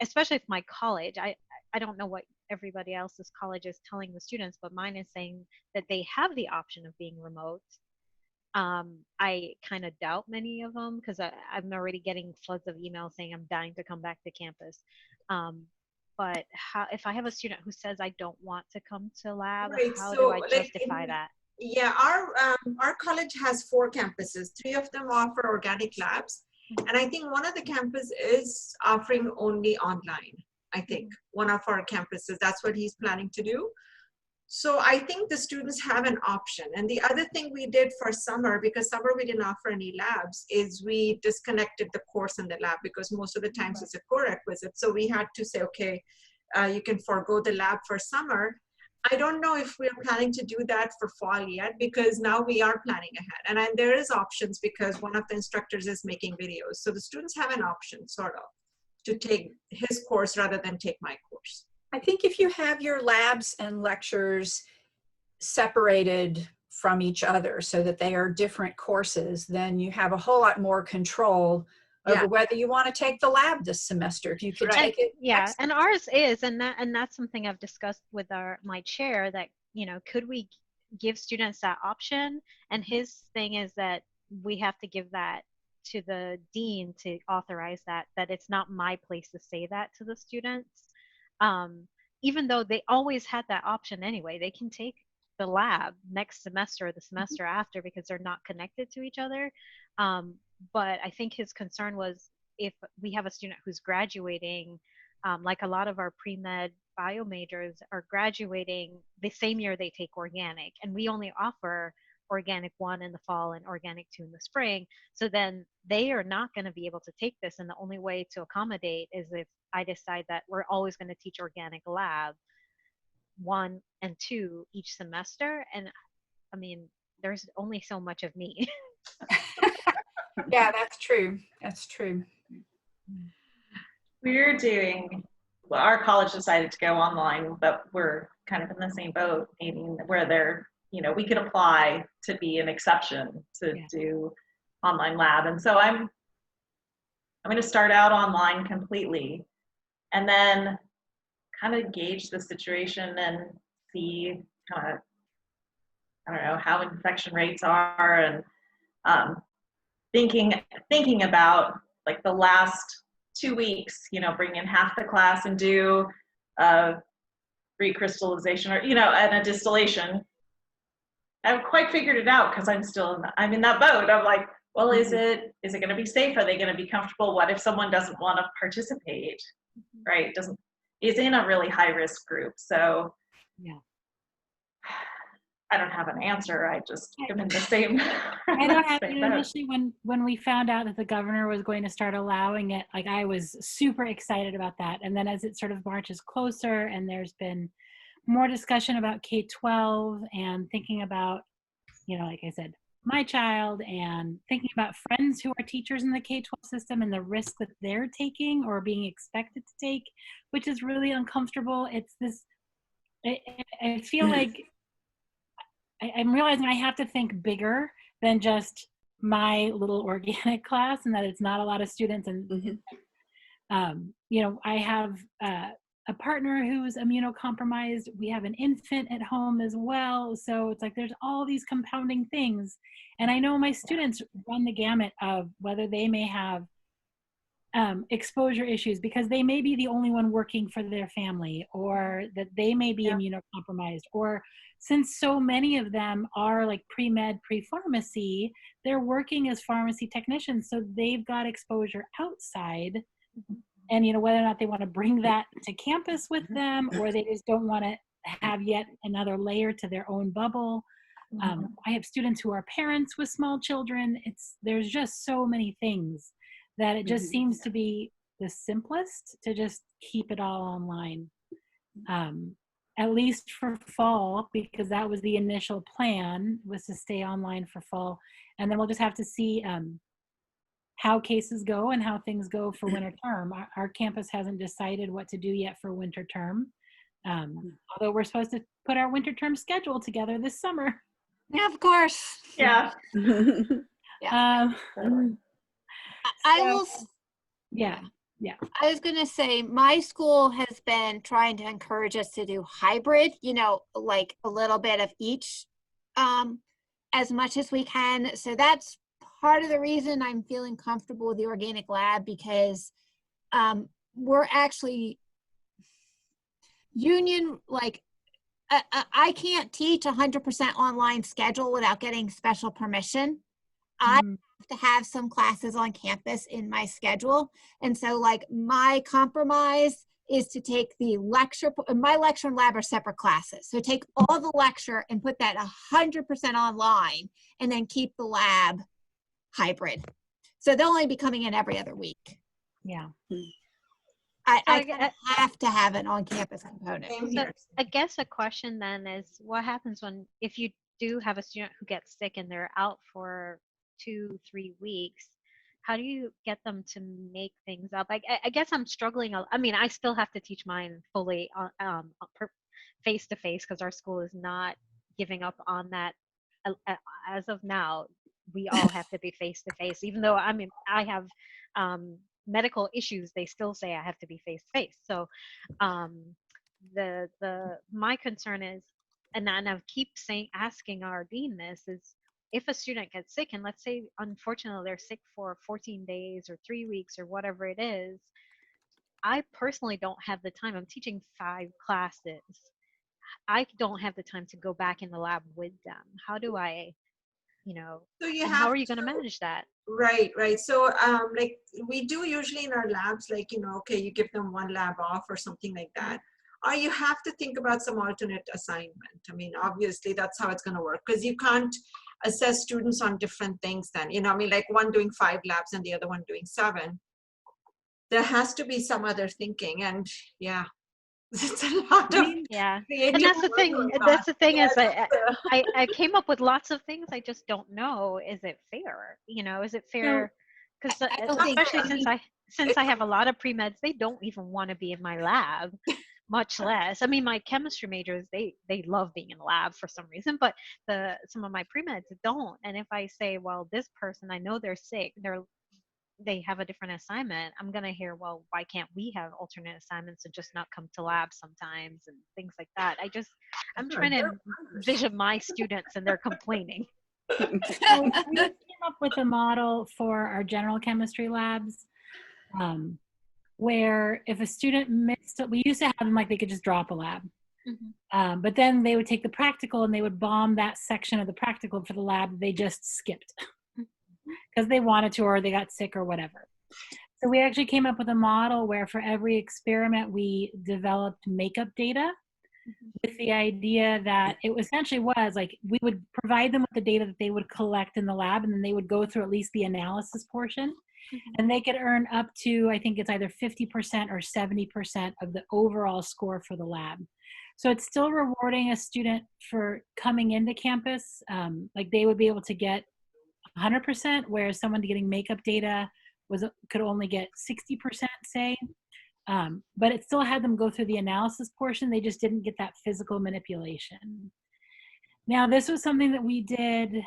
C: especially if my college, I don't know what everybody else's college is telling the students, but mine is saying that they have the option of being remote. I kind of doubt many of them, because I'm already getting floods of emails saying I'm dying to come back to campus. But if I have a student who says I don't want to come to lab, how do I justify that?
B: Yeah, our college has 4 campuses. 3 of them offer organic labs. And I think one of the campus is offering only online. I think one of our campuses, that's what he's planning to do. So I think the students have an option. And the other thing we did for summer, because summer we didn't offer any labs, is we disconnected the course and the lab, because most of the times it's a core requisite. So we had to say, okay, you can forego the lab for summer. I don't know if we're planning to do that for fall yet, because now we are planning ahead. And there is options, because one of the instructors is making videos. So the students have an option, sort of, to take his course rather than take my course.
E: I think if you have your labs and lectures separated from each other so that they are different courses, then you have a whole lot more control over whether you want to take the lab this semester. If you could take it.
C: Yeah, and ours is, and that's something I've discussed with my chair, that, you know, could we give students that option? And his thing is that we have to give that to the dean to authorize that it's not my place to say that to the students. Even though they always had that option anyway, they can take the lab next semester or the semester after, because they're not connected to each other. But I think his concern was, if we have a student who's graduating, like a lot of our pre-med bio majors are graduating the same year they take organic, and we only offer organic 1 in the fall and organic 2 in the spring. So then they are not going to be able to take this, and the only way to accommodate is if I decide that we're always going to teach organic lab 1 and 2 each semester. And I mean, there's only so much of me.
E: Yeah, that's true. That's true.
M: We're doing, well, our college decided to go online, but we're kind of in the same boat, meaning where they're, you know, we could apply to be an exception to do online lab. And so I'm going to start out online completely, and then kind of gauge the situation and see kind of, I don't know, how infection rates are, and thinking about like the last 2 weeks, you know, bring in half the class and do a recrystallization, or, you know, and a distillation. I haven't quite figured it out, because I'm in that boat. I'm like, well, is it going to be safe? Are they going to be comfortable? What if someone doesn't want to participate, right? Is in a really high risk group. So I don't have an answer. I just am in the same.
D: I don't have it. Initially, when we found out that the governor was going to start allowing it, like, I was super excited about that. And then as it sort of marches closer, and there's been more discussion about K-12 and thinking about, you know, like I said, my child, and thinking about friends who are teachers in the K-12 system and the risk that they're taking or being expected to take, which is really uncomfortable. It's this, I feel like I'm realizing I have to think bigger than just my little organic class, and that it's not a lot of students. And, you know, I have a partner who's immunocompromised. We have an infant at home as well. So it's like there's all these compounding things. And I know my students run the gamut of whether they may have exposure issues because they may be the only one working for their family, or that they may be immunocompromised, or since so many of them are like pre-med, pre-pharmacy, they're working as pharmacy technicians, so they've got exposure outside. And whether or not they want to bring that to campus with them, or they just don't want to have yet another layer to their own bubble. I have students who are parents with small children. There's just so many things that it just seems to be the simplest to just keep it all online. At least for fall, because that was the initial plan, was to stay online for fall. And then we'll just have to see how cases go and how things go for winter term. Our campus hasn't decided what to do yet for winter term. Although we're supposed to put our winter term schedule together this summer.
K: Yeah, of course.
M: Yeah.
K: I will.
D: Yeah.
K: I was going to say, my school has been trying to encourage us to do hybrid, like a little bit of each as much as we can. So that's part of the reason I'm feeling comfortable with the organic lab, because we're actually union, like I can't teach 100% online schedule without getting special permission. I have to have some classes on campus in my schedule. And so like my compromise is to take the lecture, my lecture and lab are separate classes. So take all the lecture and put that 100% online, and then keep the lab hybrid. So they'll only be coming in every other week.
D: Yeah.
K: I have to have an on-campus component.
C: So I guess a question then is, what happens if you do have a student who gets sick and they're out for 2-3 weeks? How do you get them to make things up? I guess I'm struggling. I mean, I still have to teach mine fully face-to-face, because our school is not giving up on that. As of now, we all have to be face-to-face. Even though I have medical issues, they still say I have to be face-to-face. So my concern is, and I keep asking our dean this, is if a student gets sick, and let's say unfortunately they're sick for 14 days or 3 weeks or whatever it is, I personally don't have the time. I'm teaching 5 classes. I don't have the time to go back in the lab with them. How do I, how are you going to manage that?
B: Right. So like we do usually in our labs, like, okay, you give them one lab off or something like that. Or you have to think about some alternate assignment. I mean, obviously that's how it's going to work, because you can't assess students on different things then, like one doing 5 labs and the other one doing 7. There has to be some other thinking, and it's a lot of
C: and that's the thing. That's the thing is I came up with lots of things. I just don't know. Is it fair? Is it fair? Because especially since I have a lot of pre-meds, they don't even want to be in my lab, much less. I mean, my chemistry majors, they love being in the lab for some reason, but some of my pre-meds don't. And if I say, well, this person, I know they're sick, they have a different assignment, I'm going to hear, well, why can't we have alternate assignments and just not come to lab sometimes and things like that. I'm trying to envision my students and they're complaining.
D: So we came up with a model for our general chemistry labs where if a student missed, we used to have them like they could just drop a lab. But then they would take the practical and they would bomb that section of the practical for the lab they just skipped. Because they wanted to, or they got sick or whatever. So we actually came up with a model where for every experiment we developed makeup data with the idea that it essentially was like we would provide them with the data that they would collect in the lab, and then they would go through at least the analysis portion, and they could earn up to, I think it's either 50% or 70% of the overall score for the lab. So it's still rewarding a student for coming into campus. Like they would be able to get 100%, whereas someone getting makeup data could only get 60%, say. But it still had them go through the analysis portion. They just didn't get that physical manipulation. Now, this was something that we did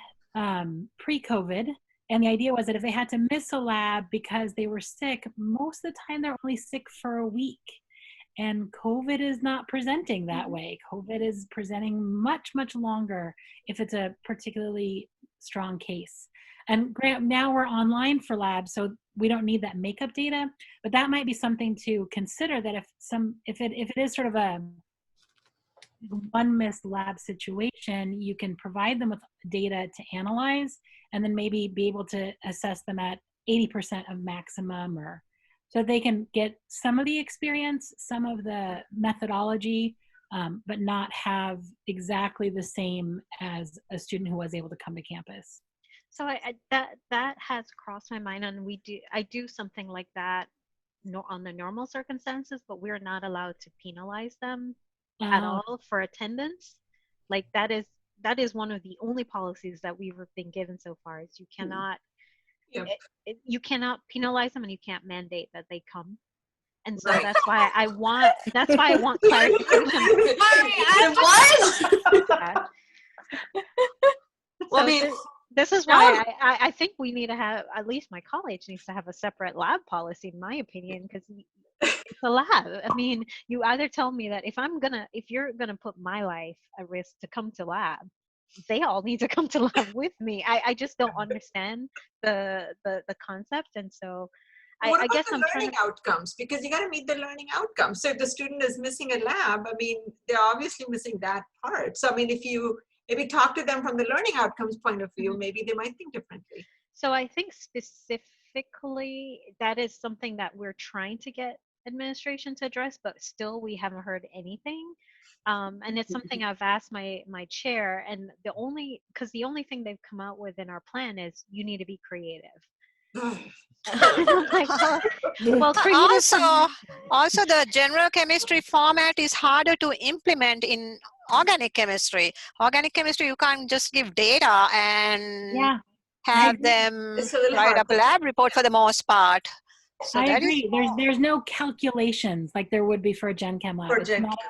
D: pre-COVID, and the idea was that if they had to miss a lab because they were sick, most of the time they're only sick for a week. And COVID is not presenting that way. COVID is presenting much, much longer if it's a particularly strong case. And now we're online for labs, so we don't need that makeup data, but that might be something to consider, that if it is sort of a one missed lab situation, you can provide them with data to analyze, and then maybe be able to assess them at 80% of maximum, or so they can get some of the experience, some of the methodology, but not have exactly the same as a student who was able to come to campus.
C: So that has crossed my mind, and I do something like that on the normal circumstances, but we're not allowed to penalize them at all for attendance. Like that is one of the only policies that we've been given so far, is you cannot you cannot penalize them, and you can't mandate that they come. And so that's why I want clarification.
A: What? Well, I mean,
C: this is why I think we need to have, at least my college needs to have a separate lab policy, in my opinion, because it's a lab. I mean, you either tell me that if you're gonna put my life at risk to come to lab, they all need to come to lab with me. I just don't understand the concept, and so
B: I guess
C: I'm
B: learning outcomes, because you got to meet the learning outcomes. So if the student is missing a lab, I mean, they're obviously missing that part. So I mean, if you maybe talk to them from the learning outcomes point of view, maybe they might think differently.
C: So I think specifically that is something that we're trying to get administration to address, but still we haven't heard anything. And it's something I've asked my chair, and the only thing they've come out with in our plan is you need to be creative.
H: Like, well, also the general chemistry format is harder to implement in organic chemistry. Organic chemistry, you can't just give data and have them write up a lab report for the most part. So
D: I agree. There's no calculations like there would be for a Gen Chem lab.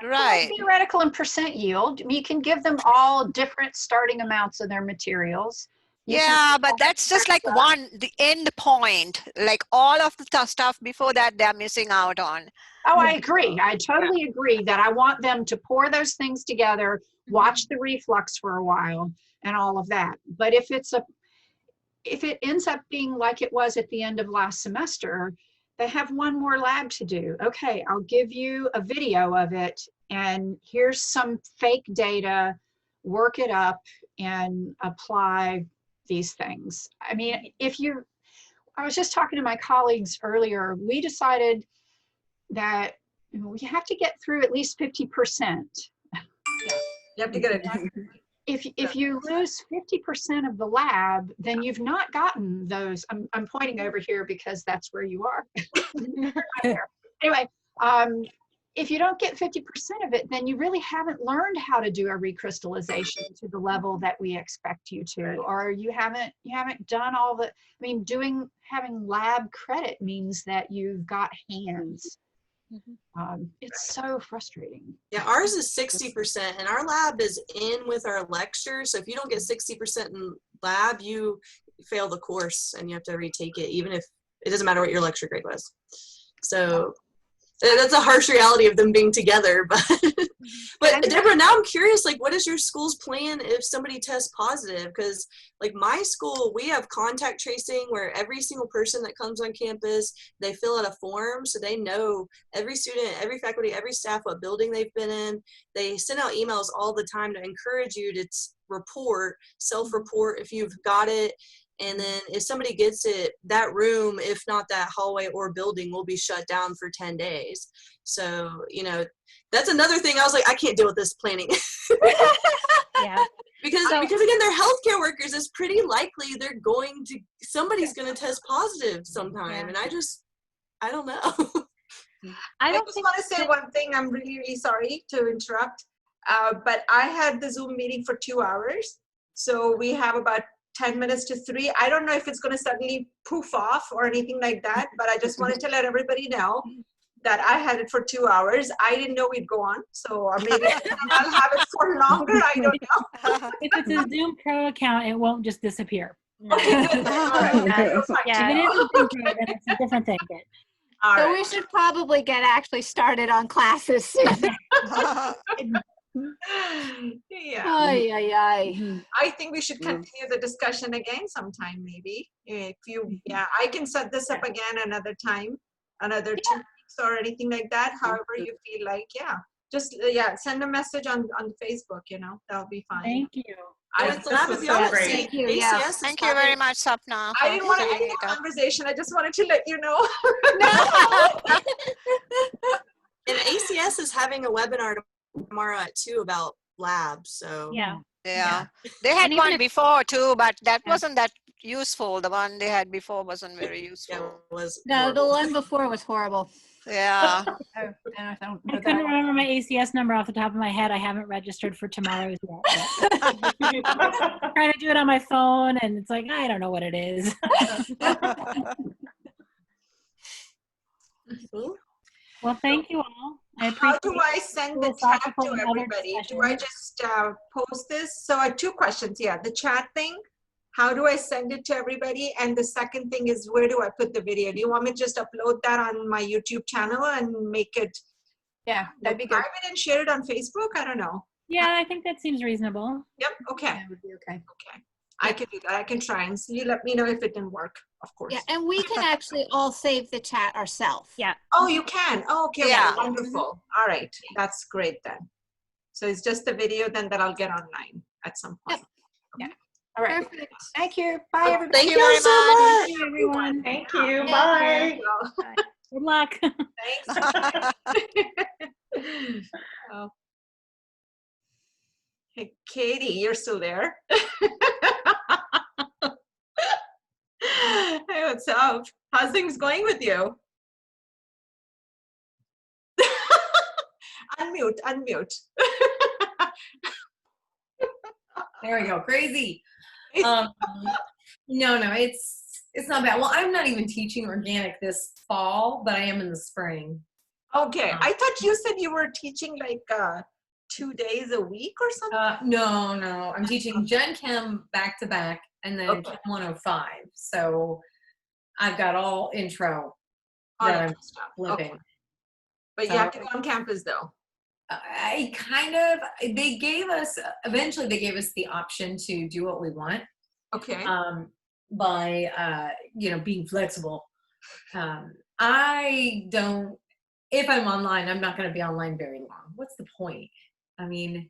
E: Right. Theoretical and percent yield. You can give them all different starting amounts of their materials.
H: Yeah, but that's just like the end point. Like all of the stuff before that, they're missing out on.
E: Oh, I agree. I totally agree that I want them to pour those things together, watch the reflux for a while, and all of that. But if it ends up being like it was at the end of last semester, they have one more lab to do. Okay, I'll give you a video of it, and here's some fake data, work it up and apply these things. I mean, I was just talking to my colleagues earlier, we decided that we have to get through at least 50%.
B: Yeah, you have to get it.
E: If you lose 50% of the lab, then you've not gotten those. I'm pointing over here because that's where you are. Anyway, if you don't get 50% of it, then you really haven't learned how to do a recrystallization to the level that we expect you to, or you haven't done all the. I mean, having lab credit means that you've got hands. It's so frustrating.
A: Yeah, ours is 60%, and our lab is in with our lecture. So if you don't get 60% in lab, you fail the course and you have to retake it, even if it doesn't matter what your lecture grade was. So that's a harsh reality of them being together. But Deborah, now I'm curious, like, what is your school's plan if somebody tests positive? Because like my school, we have contact tracing where every single person that comes on campus, they fill out a form so they know every student, every faculty, every staff, what building they've been in. They send out emails all the time to encourage you to report, self-report if you've got it. And then if somebody gets it, that room, if not that hallway or building, will be shut down for 10 days. So, you know, that's another thing. I was like, I can't deal with this planning.
C: Yeah.
A: Because again, they're healthcare workers. It's pretty likely somebody's going to test positive sometime. And I don't know.
B: I just want to say one thing. I'm really, really sorry to interrupt. But I had the Zoom meeting for 2 hours. So we have about 10 minutes to 3. I don't know if it's going to suddenly poof off or anything like that, but I just wanted to let everybody know that I had it for 2 hours. I didn't know we'd go on, so maybe I'll have it for longer. I don't know.
D: If it's a Zoom Pro account, it won't just disappear.
B: Okay, good. All right.
D: Yeah. If it is a Zoom Pro, then it's a different thing.
K: So we should probably get actually started on classes soon.
B: Yeah.
K: Ay.
B: I think we should continue the discussion again sometime, maybe. If you, yeah, I can set this up again another time, another 2 weeks or anything like that. However you feel like, yeah. Just send a message on Facebook. That'll be fine.
D: Thank you.
B: I
M: This was so great.
L: Thank you very much, Sapna.
B: I didn't want to end the conversation. I just wanted to let you know.
A: And ACS is having a webinar tomorrow at 2 about labs. So
H: yeah. They had one before too, but that wasn't that useful. The one they had before wasn't very useful.
A: It was
K: No, the one before was horrible.
H: Yeah.
D: I couldn't remember my ACS number off the top of my head. I haven't registered for tomorrow's yet. Trying to do it on my phone, and it's like, I don't know what it is. Well, thank you all.
B: How do I send the chat to everybody? Do I just post this? So I have 2 questions. Yeah, the chat thing. How do I send it to everybody? And the second thing is, where do I put the video? Do you want me to just upload that on my YouTube channel and make it
E: that'd be good.
B: private and share it on Facebook? I don't know.
D: Yeah, I think that seems reasonable.
B: Yep. Okay.
E: That would be okay.
B: Okay. I can do that. I can try, and so you let me know if it didn't work, of course.
K: Yeah, and we can actually all save the chat ourselves.
D: Yeah.
B: Oh, you can. Oh, okay.
H: Yeah.
B: Wonderful. All right. That's great then. So it's just the video then that I'll get online at some point.
K: Yeah.
E: All right.
K: Perfect.
E: Thank you. Bye, everybody.
H: Thank you very much.
D: Thank you, everyone.
M: Thank you. Bye.
D: Good luck.
B: Thanks. Oh. Hey, Katie, you're still there? Hey, what's up? How's things going with you? Unmute.
F: There we go. Crazy. No, it's not bad. Well, I'm not even teaching organic this fall, but I am in the spring.
B: Okay, I thought you said you were teaching like 2 days a week or something.
F: No, I'm teaching Gen Chem back to back, and then Chem 105. So I've got all intro that I'm flipping.
B: Okay. But you have to go on campus though.
F: Eventually they gave us the option to do what we want.
B: Okay.
F: By being flexible. If I'm online, I'm not going to be online very long. What's the point? I mean,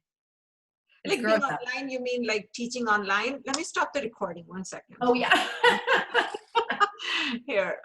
B: like being online, you mean like teaching online? Let me stop the recording 1 second.
F: Oh yeah.
B: Here,